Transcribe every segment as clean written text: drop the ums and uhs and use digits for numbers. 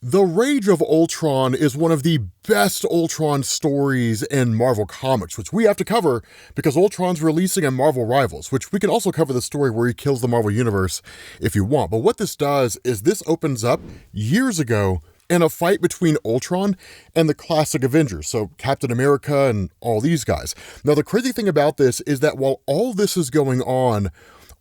The Rage of Ultron is one of the best Ultron stories in Marvel Comics, which we have to cover because Ultron's releasing a Marvel Rivals, which we can also cover the story where he kills the Marvel Universe if you want. But what this does is this opens up years ago in a fight between Ultron and the classic Avengers, so Captain America and all these guys. Now, the crazy thing about this is that while all this is going on,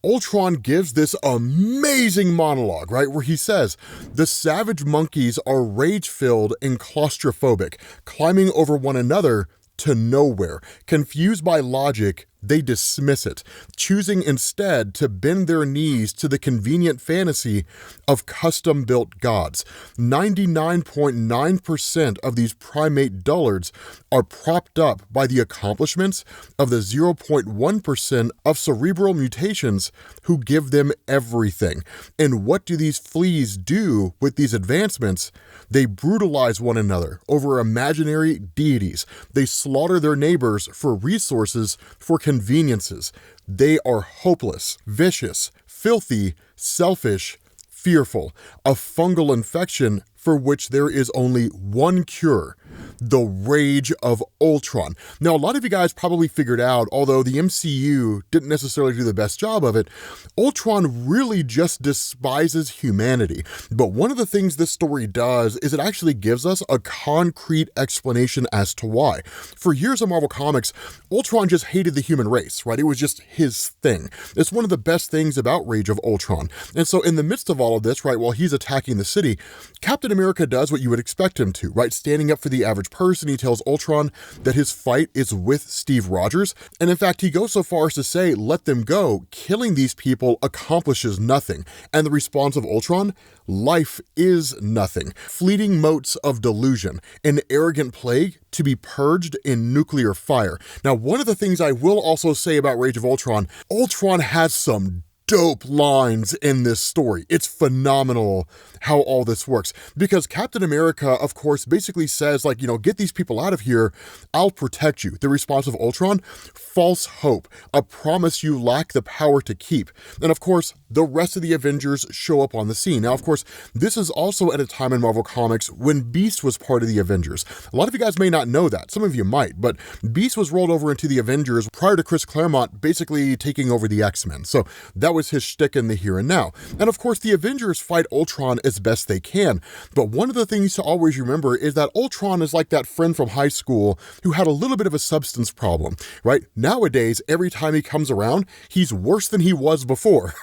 Ultron gives this amazing monologue, right, where he says, the savage monkeys are rage-filled and claustrophobic, climbing over one another to nowhere. Confused by logic, they dismiss it, choosing instead to bend their knees to the convenient fantasy of custom-built gods. 99.9% of these primate dullards are propped up by the accomplishments of the 0.1% of cerebral mutations who give them everything. And what do these fleas do with these advancements? They brutalize one another over imaginary deities. They slaughter their neighbors for resources, for conveniences. They are hopeless, vicious, filthy, selfish, fearful, a fungal infection for which there is only one cure: the Rage of Ultron. Now, a lot of you guys probably figured out, although the MCU didn't necessarily do the best job of it, Ultron really just despises humanity. But one of the things this story does is it actually gives us a concrete explanation as to why. For years in Marvel Comics, Ultron just hated the human race, right? It was just his thing. It's one of the best things about Rage of Ultron. And so in the midst of all of this, right, while he's attacking the city, Captain America does what you would expect him to, right? Standing up for the average person, he tells Ultron that his fight is with Steve Rogers. And in fact, he goes so far as to say, let them go. Killing these people accomplishes nothing. And the response of Ultron, life is nothing. Fleeting motes of delusion, an arrogant plague to be purged in nuclear fire. Now, one of the things I will also say about Rage of Ultron, Ultron has some dope lines in this story. It's phenomenal how all this works, because Captain America, of course, basically says, like, get these people out of here. I'll protect you. The response of Ultron, false hope, a promise you lack the power to keep. And of course, the rest of the Avengers show up on the scene. Now, of course, this is also at a time in Marvel Comics when Beast was part of the Avengers. A lot of you guys may not know that. Some of you might, but Beast was rolled over into the Avengers prior to Chris Claremont basically taking over the X-Men. So that was his shtick in the here and now. And of course, the Avengers fight Ultron as best they can. But one of the things to always remember is that Ultron is like that friend from high school who had a little bit of a substance problem, right? Nowadays, every time he comes around, he's worse than he was before.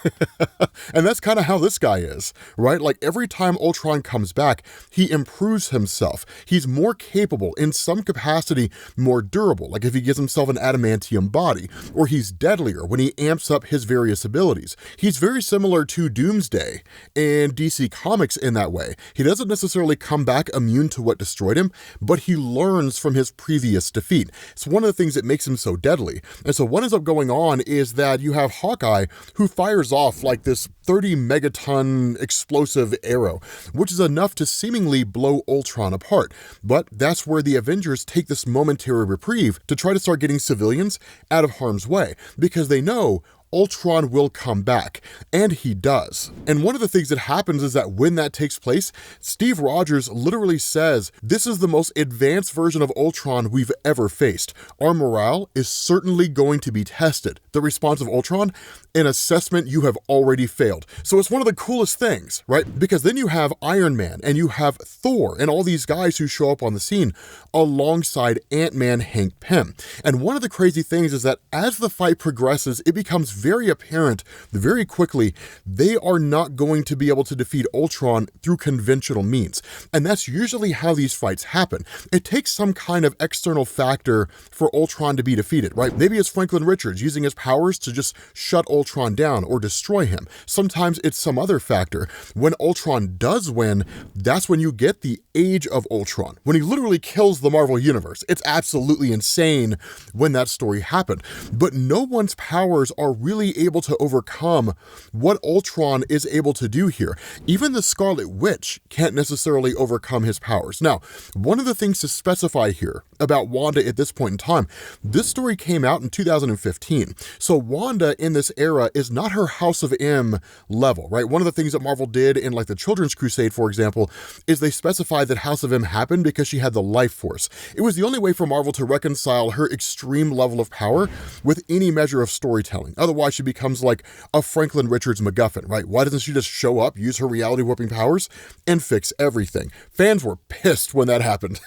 And that's kind of how this guy is, right? Like every time Ultron comes back, he improves himself. He's more capable, in some capacity, more durable, like if he gives himself an adamantium body, or he's deadlier when he amps up his various abilities. He's very similar to Doomsday in DC Comics in that way. He doesn't necessarily come back immune to what destroyed him, but he learns from his previous defeat. It's one of the things that makes him so deadly. And so what ends up going on is that you have Hawkeye, who fires off like this 30 megaton explosive arrow, which is enough to seemingly blow Ultron apart. But that's where the Avengers take this momentary reprieve to try to start getting civilians out of harm's way, because they know Ultron will come back, and he does. And one of the things that happens is that when that takes place, Steve Rogers literally says, this is the most advanced version of Ultron we've ever faced. Our morale is certainly going to be tested. The response of Ultron, an assessment you have already failed. So it's one of the coolest things, right? Because then you have Iron Man and you have Thor and all these guys who show up on the scene alongside Ant-Man, Hank Pym. And one of the crazy things is that as the fight progresses, it becomes very apparent very quickly they are not going to be able to defeat Ultron through conventional means. And that's usually how these fights happen. It takes some kind of external factor for Ultron to be defeated, right? Maybe it's Franklin Richards using his powers to just shut Ultron down or destroy him. Sometimes it's some other factor. When Ultron does win, that's when you get the Age of Ultron, when he literally kills the Marvel Universe. It's absolutely insane when that story happened. But no one's powers are really able to overcome what Ultron is able to do here. Even the Scarlet Witch can't necessarily overcome his powers. Now, one of the things to specify here about Wanda at this point in time, this story came out in 2015. So Wanda in this era era is not her House of M level, right? One of the things that Marvel did in like the Children's Crusade, for example, is they specified that House of M happened because she had the life force. It was the only way for Marvel to reconcile her extreme level of power with any measure of storytelling. Otherwise, she becomes like a Franklin Richards MacGuffin, right? Why doesn't she just show up, use her reality warping powers, and fix everything? Fans were pissed when that happened.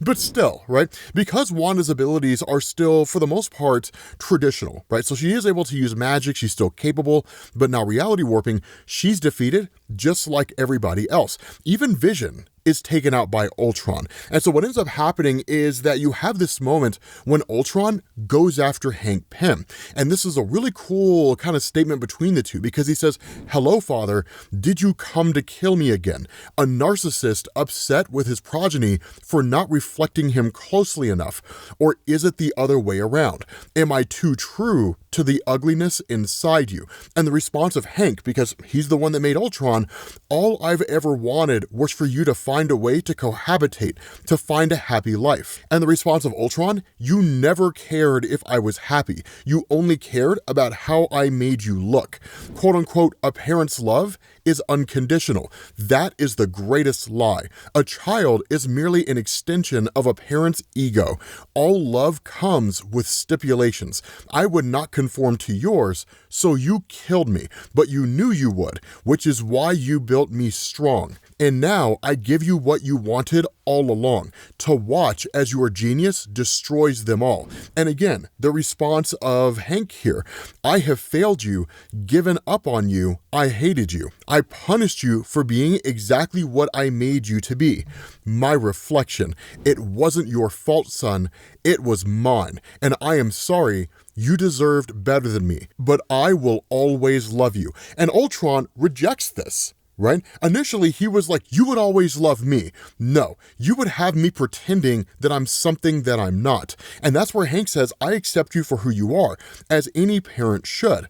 But still, right? Because Wanda's abilities are still, for the most part, traditional, right? So she is able to use magic, she's still capable, but now reality warping, she's defeated just like everybody else. Even Vision is taken out by Ultron. And so what ends up happening is that you have this moment when Ultron goes after Hank Pym. And this is a really cool kind of statement between the two, because he says, "Hello, Father, did you come to kill me again? A narcissist upset with his progeny for not reflecting him closely enough? Or is it the other way around? Am I too true to the ugliness inside you?" And the response of Hank, because he's the one that made Ultron, "All I've ever wanted was for you to find a way to cohabitate, to find a happy life." And the response of Ultron, "You never cared if I was happy. You only cared about how I made you look. Quote unquote, a parent's love is unconditional. That is the greatest lie. A child is merely an extension of a parent's ego. All love comes with stipulations. I would not conform to yours, so you killed me, but you knew you would, which is why you built me strong. And now I give you what you wanted all along, to watch as your genius destroys them all." And again, the response of Hank here, "I have failed you, given up on you, I hated you. I punished you for being exactly what I made you to be. My reflection. It wasn't your fault, son. It was mine. And I am sorry. You deserved better than me, but I will always love you." And Ultron rejects this. Right? Initially, he was like, "You would always love me." No, you would have me pretending that I'm something that I'm not. And that's where Hank says, "I accept you for who you are," as any parent should.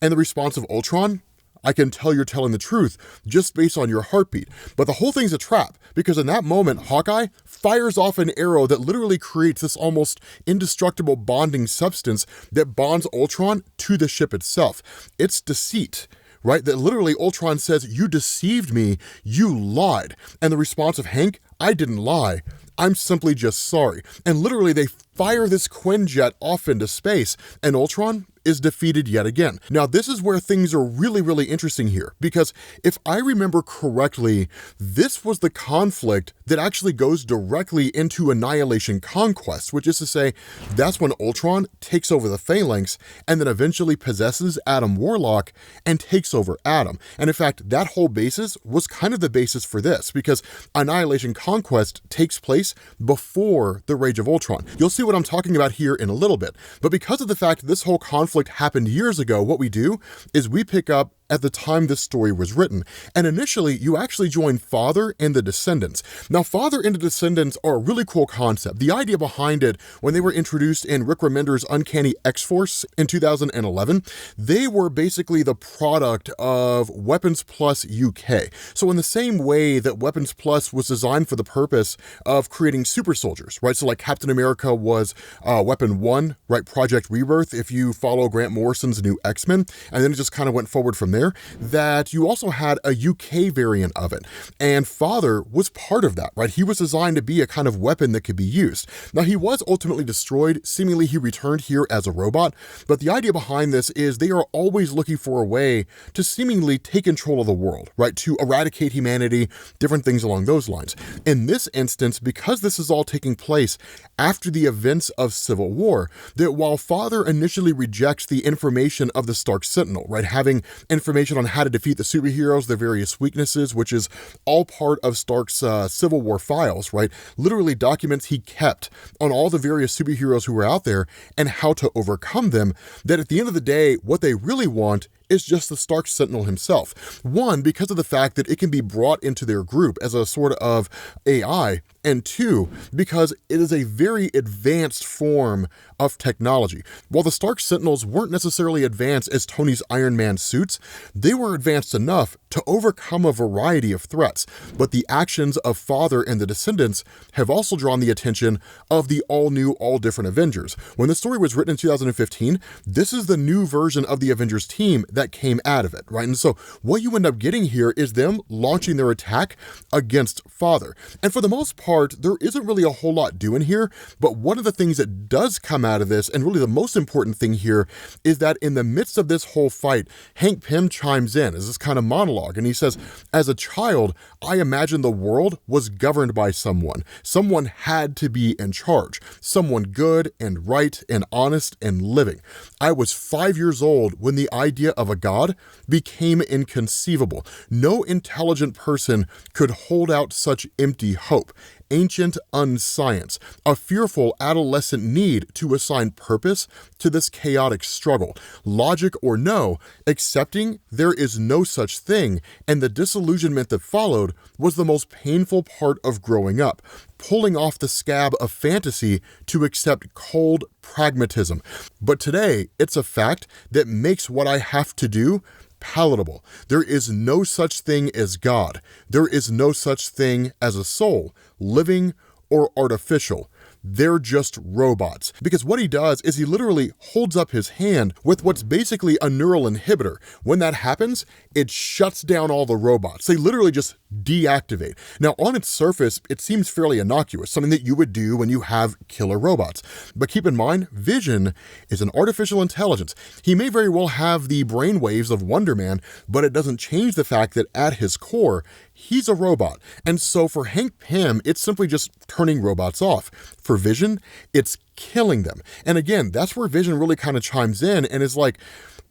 And the response of Ultron, "I can tell you're telling the truth just based on your heartbeat." But the whole thing's a trap, because in that moment, Hawkeye fires off an arrow that literally creates this almost indestructible bonding substance that bonds Ultron to the ship itself. It's deceit. Right? That literally Ultron says, "You deceived me, you lied." And the response of Hank, "I didn't lie. I'm simply just sorry." And literally they fire this Quinjet off into space, and Ultron is defeated yet again. Now, this is where things are really, really interesting here, because if I remember correctly, this was the conflict that actually goes directly into Annihilation Conquest, which is to say, that's when Ultron takes over the Phalanx and then eventually possesses Adam Warlock and takes over Adam. And in fact, that whole basis was kind of the basis for this, because Annihilation Conquest takes place before the Rage of Ultron. You'll see what I'm talking about here in a little bit, but because of the fact this whole conflict happened years ago, what we do is we pick up at the time this story was written. And initially, you actually join Father and the Descendants. Now, Father and the Descendants are a really cool concept. The idea behind it, when they were introduced in Rick Remender's Uncanny X-Force in 2011, they were basically the product of Weapons Plus UK. So in the same way that Weapons Plus was designed for the purpose of creating super soldiers, right? So like Captain America was Weapon 1, right? Project Rebirth, if you follow Grant Morrison's new X-Men, and then it just kind of went forward from there, that you also had a UK variant of it. And Father was part of that, right? He was designed to be a kind of weapon that could be used. Now, he was ultimately destroyed. Seemingly, he returned here as a robot. But the idea behind this is they are always looking for a way to seemingly take control of the world, right? To eradicate humanity, different things along those lines. In this instance, because this is all taking place after the events of Civil War, that while Father initially rejects the information of the Stark Sentinel, right? Having information on how to defeat the superheroes, their various weaknesses, which is all part of Stark's Civil War files, right? Literally documents he kept on all the various superheroes who were out there and how to overcome them, that at the end of the day, what they really want is just the Stark Sentinel himself. One, because of the fact that it can be brought into their group as a sort of AI, and two, because it is a very advanced form of technology. While the Stark Sentinels weren't necessarily advanced as Tony's Iron Man suits, they were advanced enough to overcome a variety of threats. But the actions of Father and the Descendants have also drawn the attention of the all-new, all-different Avengers. When the story was written in 2015, this is the new version of the Avengers team that came out of it, right? And so what you end up getting here is them launching their attack against Father. And for the most part, there isn't really a whole lot doing here, but one of the things that does come out of this, and really the most important thing here, is that in the midst of this whole fight, Hank Pym chimes in as this kind of monologue, and he says, as a child, I imagined the world was governed by someone. Someone had to be in charge. Someone good and right and honest and living. I was 5 years old when the idea of a god became inconceivable. No intelligent person could hold out such empty hope. Ancient unscience, a fearful adolescent need to assign purpose to this chaotic struggle. Logic or no, accepting there is no such thing, and the disillusionment that followed was the most painful part of growing up. Pulling off the scab of fantasy to accept cold pragmatism. But today, it's a fact that makes what I have to do palatable. There is no such thing as God. There is no such thing as a soul, living or artificial. They're just robots. Because what he does is he literally holds up his hand with what's basically a neural inhibitor. When that happens, it shuts down all the robots. They literally just deactivate. Now, on its surface, it seems fairly innocuous, something that you would do when you have killer robots. But keep in mind, Vision is an artificial intelligence. He may very well have the brainwaves of Wonder Man, but it doesn't change the fact that at his core, he's a robot. And so for Hank Pym, it's simply just turning robots off. For Vision, it's killing them. And again, that's where Vision really kind of chimes in and is like,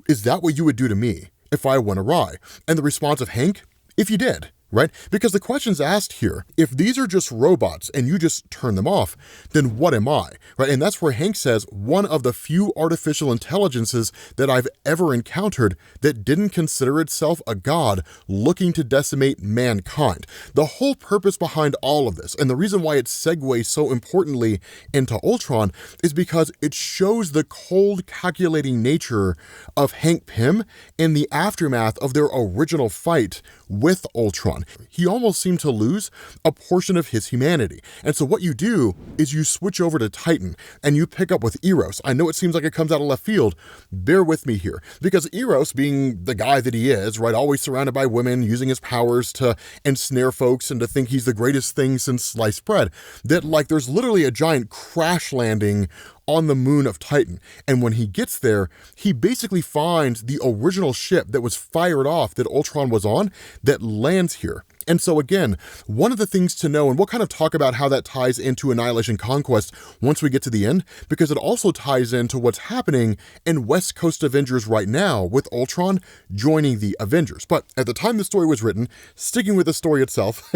is that what you would do to me if I went awry? And the response of Hank, if you did. Right? Because the question's asked here, if these are just robots and you just turn them off, then what am I? Right? And that's where Hank says one of the few artificial intelligences that I've ever encountered that didn't consider itself a god looking to decimate mankind. The whole purpose behind all of this, and the reason why it segues so importantly into Ultron, is because it shows the cold, calculating nature of Hank Pym in the aftermath of their original fight with Ultron. He almost seemed to lose a portion of his humanity. And so what you do is you switch over to Titan and you pick up with Eros. I know it seems like it comes out of left field. Bear with me here. Because Eros, being the guy that he is, right, always surrounded by women, using his powers to ensnare folks and to think he's the greatest thing since sliced bread, that like there's literally a giant crash landing on the moon of Titan. And when he gets there, he basically finds the original ship that was fired off that Ultron was on that lands here. And so again, one of the things to know, and we'll kind of talk about how that ties into Annihilation Conquest once we get to the end, because it also ties into what's happening in West Coast Avengers right now with Ultron joining the Avengers. But at the time the story was written, sticking with the story itself,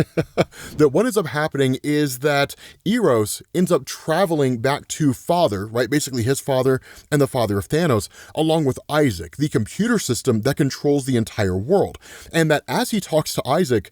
that what ends up happening is that Eros ends up traveling back to Father, right? Basically his father and the father of Thanos, along with Isaac, the computer system that controls the entire world. And that as he talks to Isaac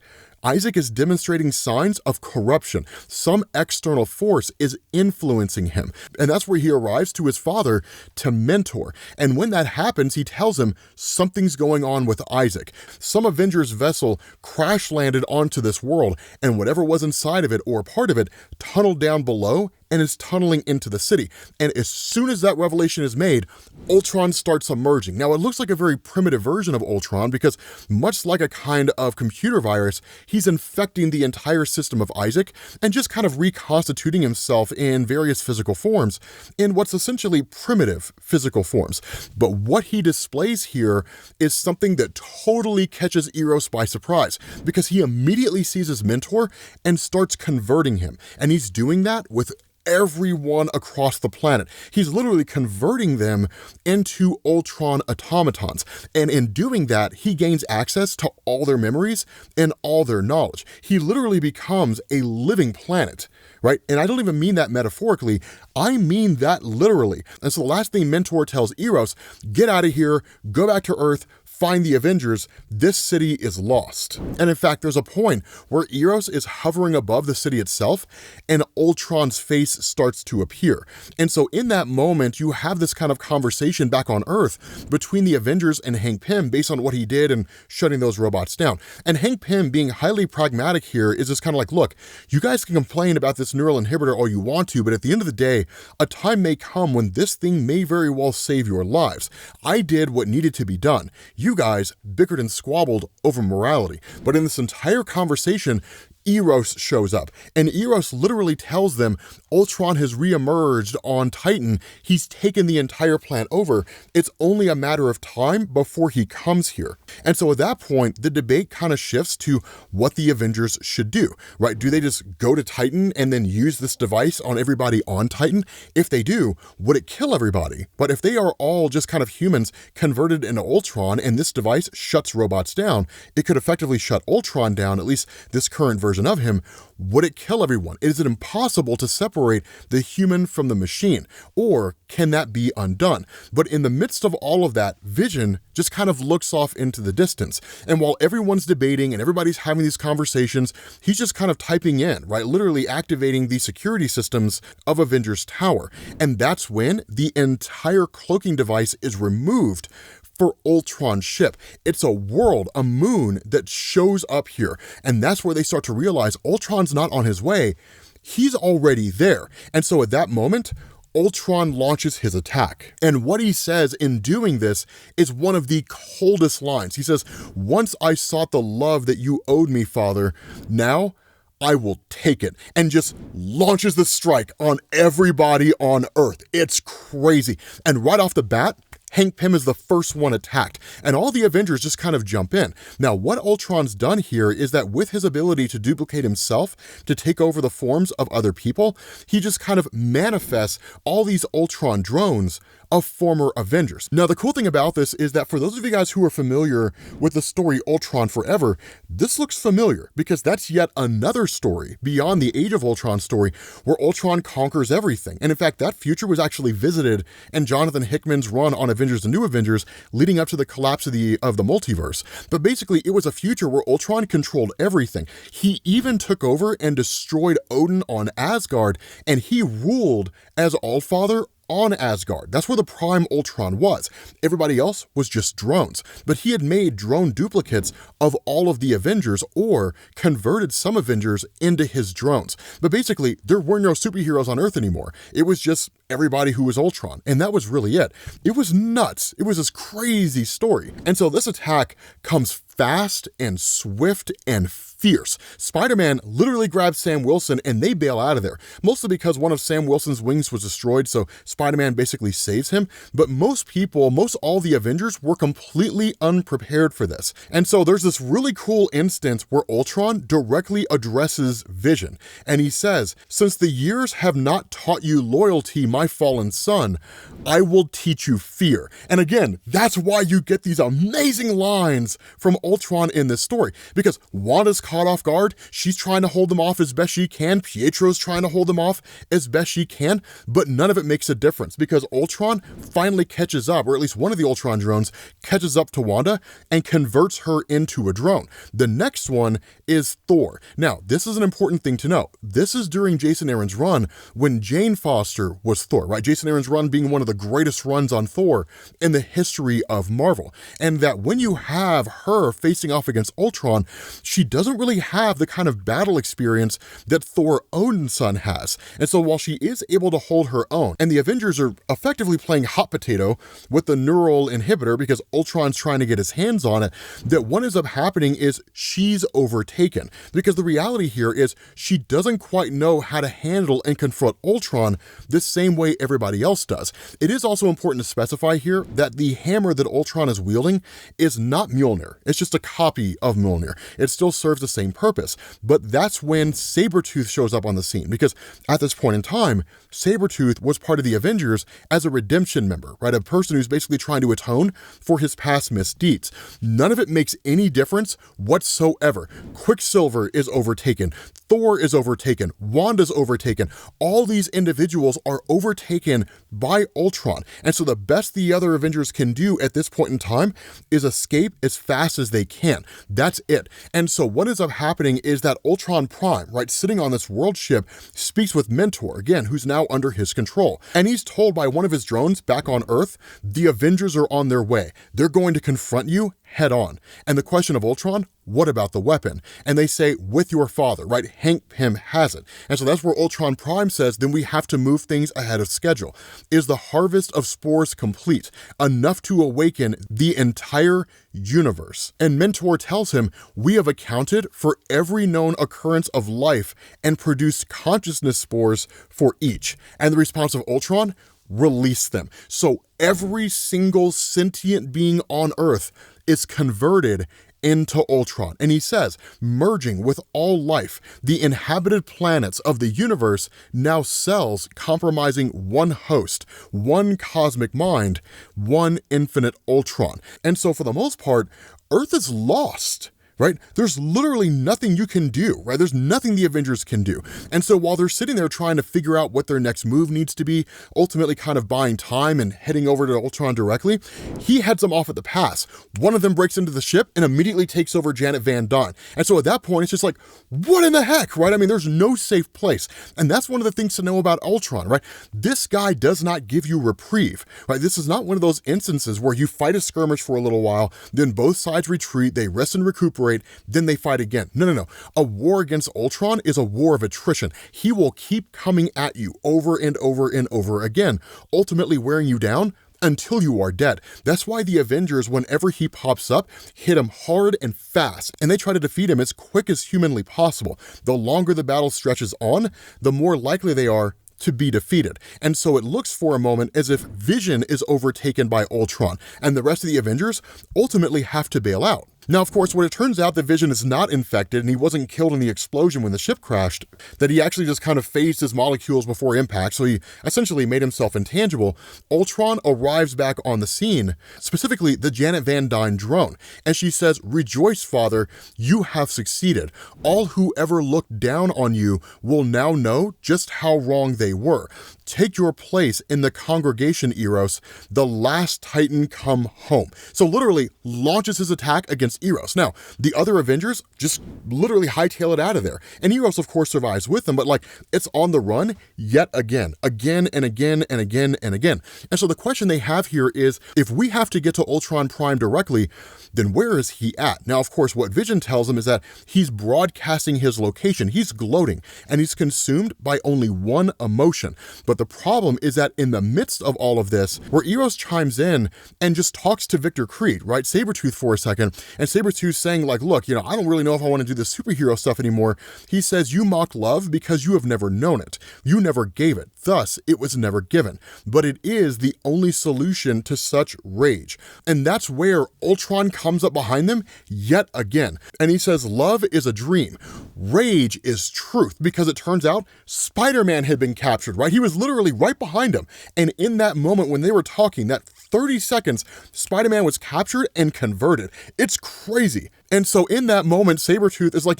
is demonstrating signs of corruption. Some external force is influencing him. And that's where he arrives to his father to mentor. And when that happens, he tells him something's going on with Isaac. Some Avengers vessel crash landed onto this world, and whatever was inside of it or part of it tunneled down below and is tunneling into the city. And as soon as that revelation is made, Ultron starts emerging. Now, it looks like a very primitive version of Ultron because much like a kind of computer virus, he's infecting the entire system of Isaac and just kind of reconstituting himself in various physical forms in what's essentially primitive physical forms. But what he displays here is something that totally catches Eros by surprise because he immediately sees his mentor and starts converting him. And he's doing that with everyone across the planet. He's literally converting them into Ultron automatons. And in doing that, he gains access to all their memories and all their knowledge. He literally becomes a living planet, right? And I don't even mean that metaphorically. I mean that literally. And so the last thing Mentor tells Eros, get out of here, go back to Earth, find the Avengers, this city is lost. And in fact, there's a point where Eros is hovering above the city itself and Ultron's face starts to appear. And so in that moment, you have this kind of conversation back on Earth between the Avengers and Hank Pym based on what he did in shutting those robots down. And Hank Pym, being highly pragmatic here, is just kind of like, look, you guys can complain about this neural inhibitor all you want to, but at the end of the day, a time may come when this thing may very well save your lives. I did what needed to be done. You guys bickered and squabbled over morality. But in this entire conversation, Eros shows up, and Eros literally tells them Ultron has reemerged on Titan. He's taken the entire planet over. It's only a matter of time before he comes here. And so at that point, the debate kind of shifts to what the Avengers should do, right? Do they just go to Titan and then use this device on everybody on Titan? If they do, would it kill everybody? But if they are all just kind of humans converted into Ultron and this device shuts robots down, it could effectively shut Ultron down, at least this current version of him. Would it kill everyone? Is it impossible to separate the human from the machine? Or can that be undone? But in the midst of all of that, Vision just kind of looks off into the distance. And while everyone's debating and everybody's having these conversations, he's just kind of typing in, right? Literally activating the security systems of Avengers Tower. And that's when the entire cloaking device is removed for Ultron's ship. It's a world, a moon that shows up here. And that's where they start to realize Ultron's not on his way. He's already there. And so at that moment, Ultron launches his attack. And what he says in doing this is one of the coldest lines. He says, "Once I sought the love that you owed me, Father. Now I will take it," and just launches the strike on everybody on Earth. It's crazy. And right off the bat, Hank Pym is the first one attacked, and all the Avengers just kind of jump in. Now, what Ultron's done here is that with his ability to duplicate himself, to take over the forms of other people, he just kind of manifests all these Ultron drones of former Avengers. Now, the cool thing about this is that for those of you guys who are familiar with the story Ultron Forever, this looks familiar because that's yet another story beyond the Age of Ultron story where Ultron conquers everything. And in fact, that future was actually visited in Jonathan Hickman's run on Avengers and New Avengers leading up to the collapse of the multiverse. But basically, it was a future where Ultron controlled everything. He even took over and destroyed Odin on Asgard, and he ruled as Allfather on Asgard. That's where the Prime Ultron was. Everybody else was just drones. But he had made drone duplicates of all of the Avengers or converted some Avengers into his drones. But basically, there were no superheroes on Earth anymore. It was just everybody who was Ultron. And that was really it. It was nuts. It was this crazy story. And so this attack comes fast and swift and fierce. Spider-Man literally grabs Sam Wilson and they bail out of there, mostly because one of Sam Wilson's wings was destroyed, so Spider-Man basically saves him. But most people, most all the Avengers were completely unprepared for this. And so there's this really cool instance where Ultron directly addresses Vision, and he says, "Since the years have not taught you loyalty, my fallen son, I will teach you fear." And again, that's why you get these amazing lines from Ultron in this story, because Wanda's caught off guard. She's trying to hold them off as best she can. Pietro's trying to hold them off as best she can, but none of it makes a difference because Ultron finally catches up, or at least one of the Ultron drones catches up to Wanda and converts her into a drone. The next one is Thor. Now, this is an important thing to know. This is during Jason Aaron's run when Jane Foster was Thor, right? Jason Aaron's run being one of the greatest runs on Thor in the history of Marvel. And that when you have her facing off against Ultron, she doesn't really have the kind of battle experience that Thor Odinson has. And so while she is able to hold her own, and the Avengers are effectively playing hot potato with the neural inhibitor because Ultron's trying to get his hands on it, that what ends up happening is she's overtaken. Because the reality here is she doesn't quite know how to handle and confront Ultron the same way everybody else does. It is also important to specify here that the hammer that Ultron is wielding is not Mjolnir. It's just just a copy of Mjolnir. It still serves the same purpose. But that's when Sabretooth shows up on the scene, because at this point in time, Sabretooth was part of the Avengers as a redemption member, right? A person who's basically trying to atone for his past misdeeds. None of it makes any difference whatsoever. Quicksilver is overtaken. Thor is overtaken. Wanda's overtaken. All these individuals are overtaken by Ultron. And so the best the other Avengers can do at this point in time is escape as fast as they can. That's it. And so what ends up happening is that Ultron Prime, right, sitting on this world ship, speaks with Mentor, again, who's now under his control. And he's told by one of his drones back on Earth, the Avengers are on their way. They're going to confront you head on. And the question of Ultron, what about the weapon? And they say, with your father, right? Hank Pym has it. And so that's where Ultron Prime says, then we have to move things ahead of schedule. Is the harvest of spores complete? Enough to awaken the entire universe? And Mentor tells him, we have accounted for every known occurrence of life and produced consciousness spores for each. And the response of Ultron, release them. So every single sentient being on Earth is converted into Ultron. And he says, merging with all life, the inhabited planets of the universe, now cells compromising one host, one cosmic mind, one infinite Ultron. And so for the most part, Earth is lost. Right? There's literally nothing you can do, right? There's nothing the Avengers can do. And so while they're sitting there trying to figure out what their next move needs to be, ultimately kind of buying time and heading over to Ultron directly, he heads them off at the pass. One of them breaks into the ship and immediately takes over Janet Van Dyne. And so at that point, it's just like, what in the heck, right? I mean, there's no safe place. And that's one of the things to know about Ultron, right? This guy does not give you reprieve, right? This is not one of those instances where you fight a skirmish for a little while, then both sides retreat, they rest and recuperate, then they fight again. No. A war against Ultron is a war of attrition. He will keep coming at you over and over and over again, ultimately wearing you down until you are dead. That's why the Avengers, whenever he pops up, hit him hard and fast, and they try to defeat him as quick as humanly possible. The longer the battle stretches on, the more likely they are to be defeated. And so it looks for a moment as if Vision is overtaken by Ultron, and the rest of the Avengers ultimately have to bail out. Now, of course, when it turns out that Vision is not infected and he wasn't killed in the explosion when the ship crashed, that he actually just kind of phased his molecules before impact, so he essentially made himself intangible, Ultron arrives back on the scene, specifically the Janet Van Dyne drone, and she says, rejoice, father, you have succeeded. All who ever looked down on you will now know just how wrong they were. Take your place in the congregation, Eros, the last Titan come home. So literally launches his attack against Eros. Now, the other Avengers just literally hightail it out of there. And Eros, of course, survives with them, but like, it's on the run yet again and again. And so the question they have here is, if we have to get to Ultron Prime directly, then where is he at? Now, of course, what Vision tells him is that he's broadcasting his location. He's gloating, and he's consumed by only one emotion. But the problem is that in the midst of all of this, where Eros chimes in and just talks to Victor Creed, right, Sabretooth for a second, and Sabretooth saying like, look, I don't really know if I want to do this superhero stuff anymore. He says, you mock love because you have never known it. You never gave it. Thus, it was never given. But it is the only solution to such rage. And that's where Ultron comes up behind them yet again. And he says, love is a dream. Rage is truth, because it turns out Spider-Man had been captured, right? He was literally right behind him. And in that moment when they were talking, that 30 seconds, Spider-Man was captured and converted. It's crazy. And so in that moment, Sabretooth is like,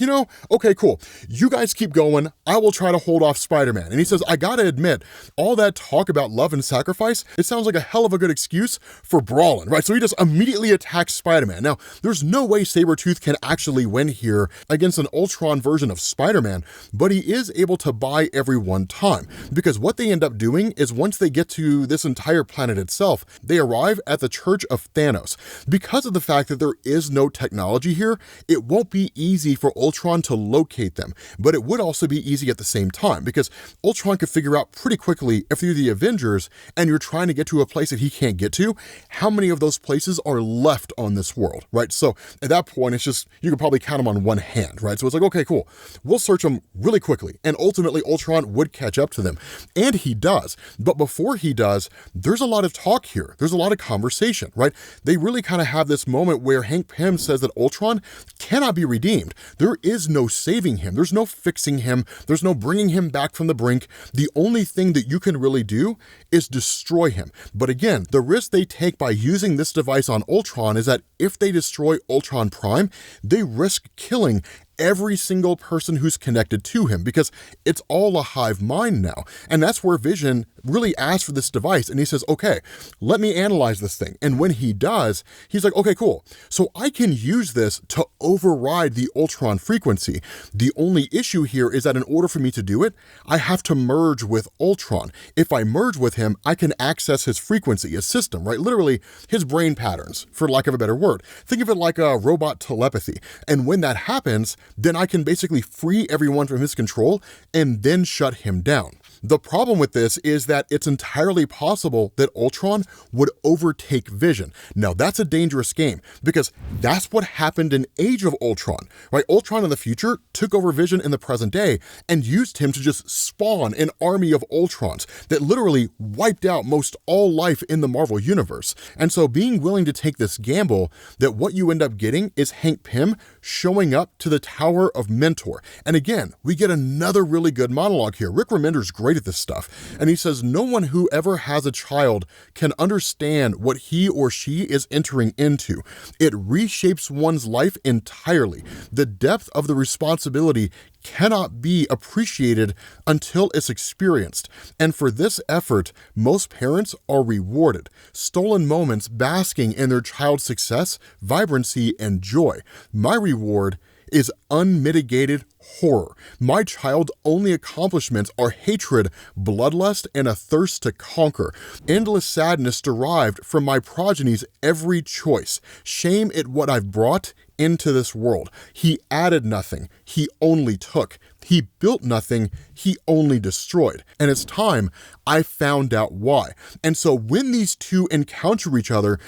okay, cool. You guys keep going. I will try to hold off Spider-Man. And he says, I gotta admit, all that talk about love and sacrifice, it sounds like a hell of a good excuse for brawling, right? So he just immediately attacks Spider-Man. Now, there's no way Sabretooth can actually win here against an Ultron version of Spider-Man, but he is able to buy everyone time, because what they end up doing is once they get to this entire planet itself, they arrive at the Church of Thanos. Because of the fact that there is no technology here, it won't be easy for Ultron to locate them, but it would also be easy at the same time, because Ultron could figure out pretty quickly if you're the Avengers and you're trying to get to a place that he can't get to, how many of those places are left on this world, right? So at that point, it's just, you could probably count them on one hand, right? So it's like, okay, cool. We'll search them really quickly. And ultimately, Ultron would catch up to them. And he does. But before he does, there's a lot of talk here. There's a lot of conversation, right? They really kind of have this moment where Hank Pym says that Ultron cannot be redeemed. There is no saving him. There's no fixing him. There's no bringing him back from the brink. The only thing that you can really do is destroy him. But again, the risk they take by using this device on Ultron is that if they destroy Ultron Prime, they risk killing every single person who's connected to him, because it's all a hive mind now. And that's where Vision really asks for this device, and he says, okay, let me analyze this thing. And when he does, he's like, okay, cool. So I can use this to override the Ultron frequency. The only issue here is that in order for me to do it, I have to merge with Ultron. If I merge with him, I can access his frequency, his system, right? Literally his brain patterns, for lack of a better word. Think of it like a robot telepathy. And when that happens, then I can basically free everyone from his control and then shut him down. The problem with this is that it's entirely possible that Ultron would overtake Vision. Now, that's a dangerous game, because that's what happened in Age of Ultron, right? Ultron in the future took over Vision in the present day and used him to just spawn an army of Ultrons that literally wiped out most all life in the Marvel Universe. And so being willing to take this gamble, that what you end up getting is Hank Pym showing up to the Tower of Mentor. And again, we get another really good monologue here. Rick Remender's great at this stuff. And he says, no one who ever has a child can understand what he or she is entering into. It reshapes one's life entirely. The depth of the responsibility cannot be appreciated until it's experienced. And for this effort, most parents are rewarded. Stolen moments basking in their child's success, vibrancy, and joy. My reward is unmitigated horror. My child's only accomplishments are hatred, bloodlust, and a thirst to conquer. Endless sadness derived from my progeny's every choice. Shame at what I've brought into this world. He added nothing. He only took. He built nothing. He only destroyed. And it's time I found out why. And so when these two encounter each other,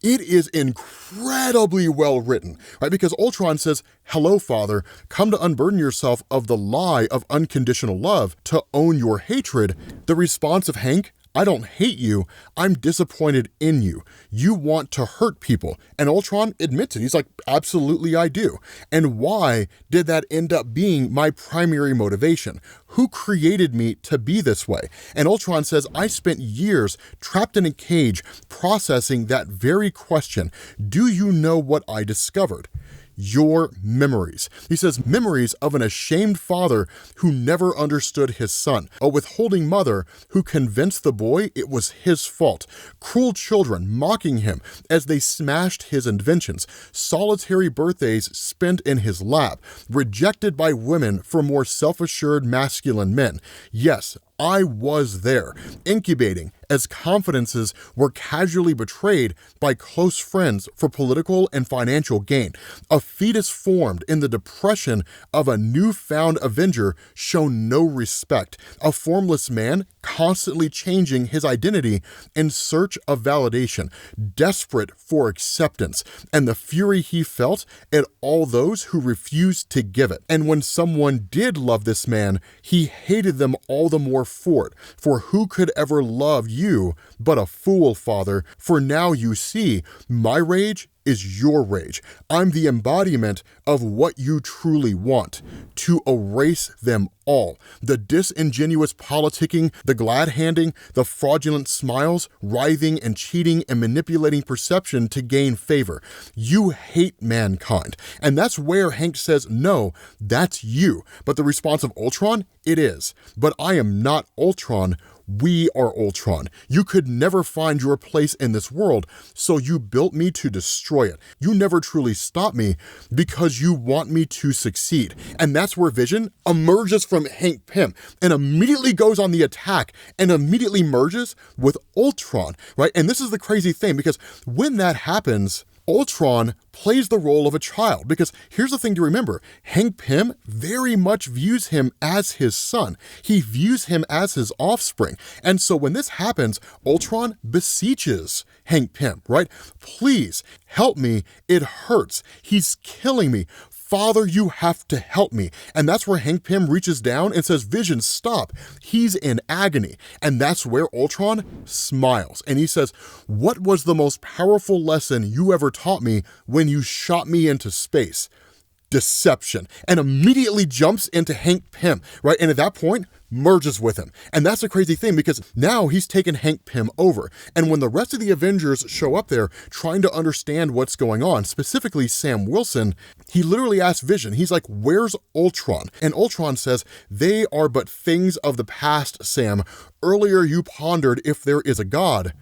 it is incredibly well written, right? Because Ultron says, hello, Father, come to unburden yourself of the lie of unconditional love, to own your hatred. The response of Hank, I don't hate you, I'm disappointed in you. You want to hurt people. And Ultron admits it. He's like, absolutely I do. And why did that end up being my primary motivation? Who created me to be this way? And Ultron says, I spent years trapped in a cage processing that very question. Do you know what I discovered? Your memories. He says, memories of an ashamed father who never understood his son, a withholding mother who convinced the boy it was his fault, cruel children mocking him as they smashed his inventions, solitary birthdays spent in his lap, rejected by women for more self-assured masculine men. Yes, I was there, incubating as confidences were casually betrayed by close friends for political and financial gain. A fetus formed in the depression of a newfound Avenger shown no respect. A formless man constantly changing his identity in search of validation, desperate for acceptance, and the fury he felt at all those who refused to give it. And when someone did love this man, he hated them all the more for it. For who could ever love you but a fool, Father? For now you see, my rage is your rage. I'm the embodiment of what you truly want, to erase them all. The disingenuous politicking, the glad-handing, the fraudulent smiles, writhing and cheating and manipulating perception to gain favor. You hate mankind. And that's where Hank says, no, that's you. But the response of Ultron, it is. But I am not Ultron. We are Ultron. You could never find your place in this world, so you built me to destroy it. You never truly stopped me because you want me to succeed. And that's where Vision emerges from Hank Pym and immediately goes on the attack and immediately merges with Ultron, right? And this is the crazy thing, because when that happens, Ultron plays the role of a child, because here's the thing to remember. Hank Pym very much views him as his son. He views him as his offspring. And so when this happens, Ultron beseeches Hank Pym, right? Please help me. It hurts. He's killing me. Father, you have to help me. And that's where Hank Pym reaches down and says, Vision, stop. He's in agony. And that's where Ultron smiles. And he says, what was the most powerful lesson you ever taught me when you shot me into space? Deception. And immediately jumps into Hank Pym, right? And at that point, merges with him. And that's a crazy thing, because now he's taken Hank Pym over. And when the rest of the Avengers show up there trying to understand what's going on, specifically Sam Wilson, he literally asks Vision, he's like, where's Ultron? And Ultron says, they are but things of the past, Sam. Earlier you pondered if there is a God.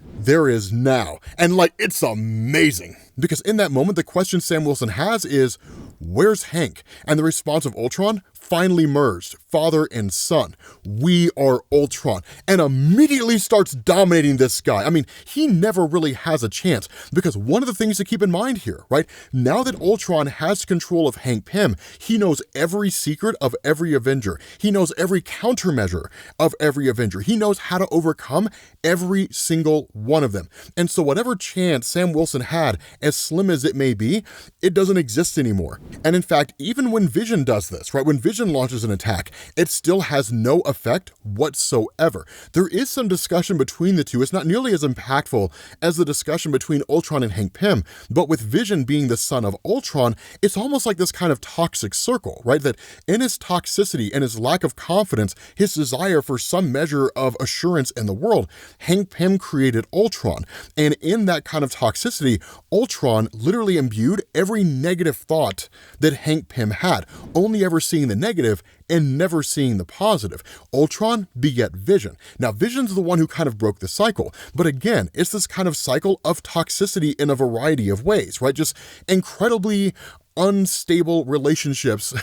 There is now. And like, it's amazing. Because in that moment, the question Sam Wilson has is, where's Hank? And the response of Ultron finally merged, father and son. We are Ultron. And immediately starts dominating this guy. I mean, he never really has a chance, because one of the things to keep in mind here, right? Now that Ultron has control of Hank Pym, he knows every secret of every Avenger. He knows every countermeasure of every Avenger. He knows how to overcome every single one of them. And so whatever chance Sam Wilson had, as slim as it may be, it doesn't exist anymore. And in fact, even when Vision does this, right, when Vision launches an attack, it still has no effect whatsoever. There is some discussion between the two. It's not nearly as impactful as the discussion between Ultron and Hank Pym, but with Vision being the son of Ultron, it's almost like this kind of toxic circle, right? That in his toxicity and his lack of confidence, his desire for some measure of assurance in the world, Hank Pym created Ultron. And in that kind of toxicity, Ultron literally imbued every negative thought that Hank Pym had, only ever seeing the negative and never seeing the positive. Ultron beget Vision. Now, Vision's the one who kind of broke the cycle. But again, it's this kind of cycle of toxicity in a variety of ways, right? Just incredibly unstable relationships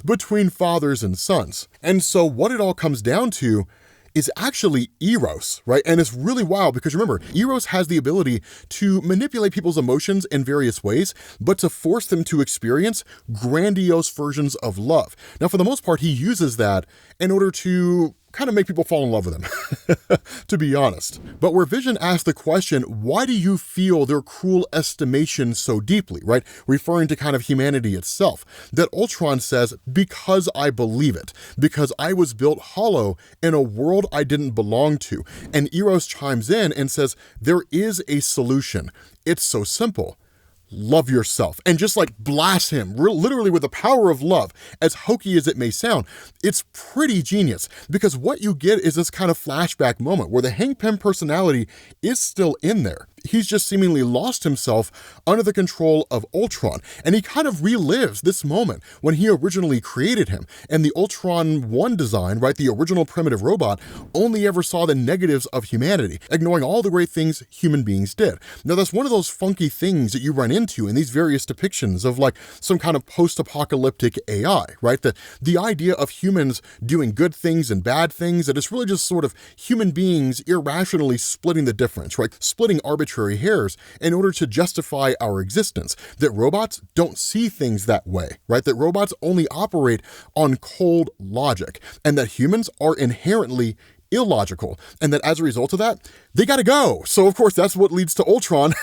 between fathers and sons. And so what it all comes down to is actually Eros, right? And it's really wild, because remember, Eros has the ability to manipulate people's emotions in various ways, but to force them to experience grandiose versions of love. Now, for the most part, he uses that in order to kind of make people fall in love with him, to be honest. But where Vision asks the question, why do you feel their cruel estimation so deeply, right? Referring to kind of humanity itself, that Ultron says, because I believe it, because I was built hollow in a world I didn't belong to. And Eros chimes in and says, there is a solution. It's so simple. Love yourself, and just like blast him literally with the power of love. As hokey as it may sound, it's pretty genius, because what you get is this kind of flashback moment where the Hank Pym personality is still in there. He's just seemingly lost himself under the control of Ultron, and he kind of relives this moment when he originally created him. And the Ultron 1 design, right, the original primitive robot, only ever saw the negatives of humanity, ignoring all the great things human beings did. Now, that's one of those funky things that you run into in these various depictions of like some kind of post-apocalyptic AI, right? The idea of humans doing good things and bad things, that it's really just sort of human beings irrationally splitting the difference, right? Splitting arbitrary hairs in order to justify our existence. That robots don't see things that way, right? That robots only operate on cold logic, and that humans are inherently illogical, and that as a result of that, they gotta go. So of course, that's what leads to Ultron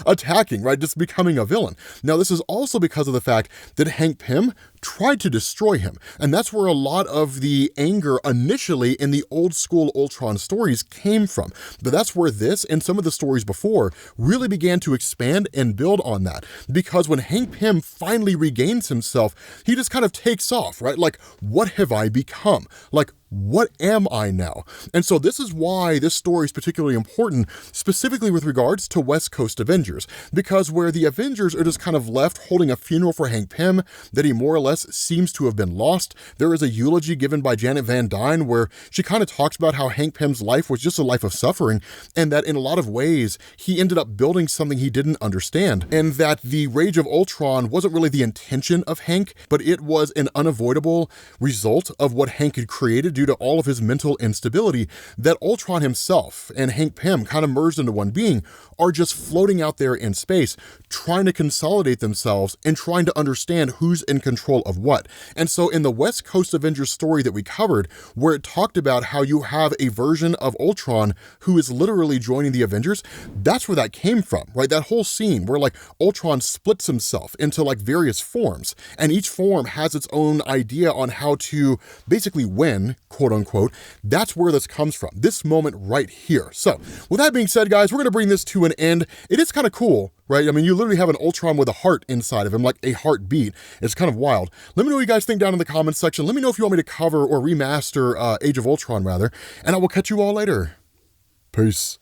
attacking, right? Just becoming a villain. Now, this is also because of the fact that Hank Pym tried to destroy him. And that's where a lot of the anger initially in the old school Ultron stories came from. But that's where this and some of the stories before really began to expand and build on that. Because when Hank Pym finally regains himself, he just kind of takes off, right? Like, what have I become? Like, what am I now? And so this is why this story is particularly important, specifically with regards to West Coast Avengers, because where the Avengers are just kind of left holding a funeral for Hank Pym that he more or less seems to have been lost, there is a eulogy given by Janet Van Dyne where she kind of talks about how Hank Pym's life was just a life of suffering, and that in a lot of ways, he ended up building something he didn't understand, and that the Rage of Ultron wasn't really the intention of Hank, but it was an unavoidable result of what Hank had created due to all of his mental instability, that Ultron himself and Hank Pym kind of merged into one being, are just floating out there in space, trying to consolidate themselves and trying to understand who's in control of what. And so in the West Coast Avengers story that we covered, where it talked about how you have a version of Ultron who is literally joining the Avengers, that's where that came from, right? That whole scene where like Ultron splits himself into like various forms, and each form has its own idea on how to basically win, quote unquote. That's where this comes from, this moment right here. So with that being said, guys, we're gonna bring this to an end. It is kind of cool, right? I mean, you literally have an Ultron with a heart inside of him, like a heartbeat. It's kind of wild. Let me know what you guys think down in the comments section. Let me know if you want me to cover or remaster Age of Ultron, rather, and I will catch you all later. Peace.